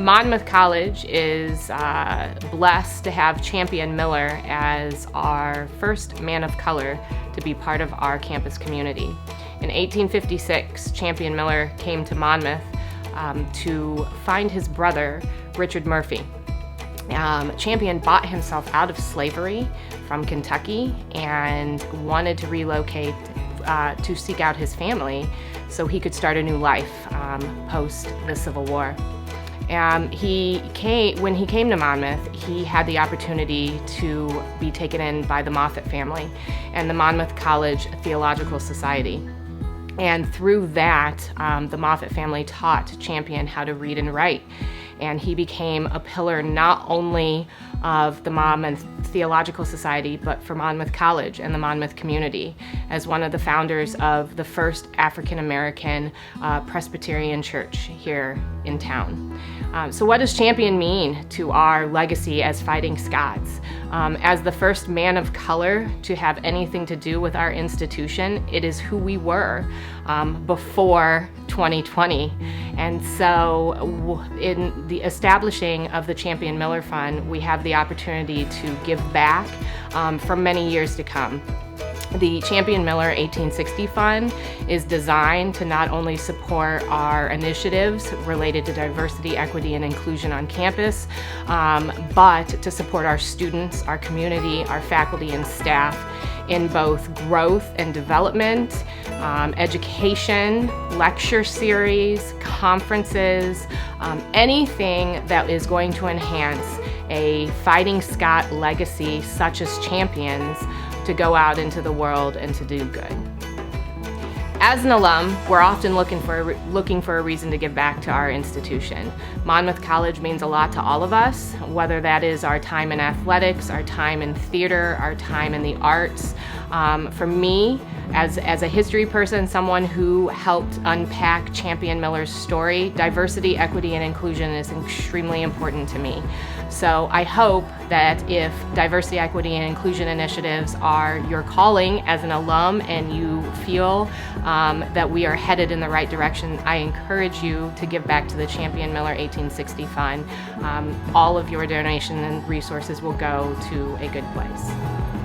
Monmouth College is blessed to have Champion Miller as our first man of color to be part of our campus community. In 1856, Champion Miller came to Monmouth to find his brother, Richard Murphy. Champion bought himself out of slavery from Kentucky and wanted to relocate to seek out his family so he could start a new life post the Civil War. When he came to Monmouth, he had the opportunity to be taken in by the Moffat family and the Monmouth College Theological Society. And through that, the Moffat family taught Champion how to read and write. And he became a pillar not only of the Monmouth Theological Society, but for Monmouth College and the Monmouth community as one of the founders of the first African-American Presbyterian church here in town. So what does Champion mean to our legacy as Fighting Scots? As the first man of color to have anything to do with our institution, it is who we were before 2020. And so in the establishing of the Champion Miller Fund, we have the opportunity to give back for many years to come. The Champion Miller 1860 Fund is designed to not only support our initiatives related to diversity, equity, and inclusion on campus, but to support our students, our community, our faculty and staff in both growth and development, education, lecture series, conferences, anything that is going to enhance a Fighting Scot legacy such as Champion's to go out into the world and to do good. As an alum, we're often looking for a reason to give back to our institution. Monmouth College means a lot to all of us, whether that is our time in athletics, our time in theater, our time in the arts. For me, as a history person, someone who helped unpack Champion Miller's story, diversity, equity, and inclusion is extremely important to me. So I hope that if diversity, equity, and inclusion initiatives are your calling as an alum and you feel that we are headed in the right direction, I encourage you to give back to the Champion Miller 1860 Fund. All of your donation and resources will go to a good place.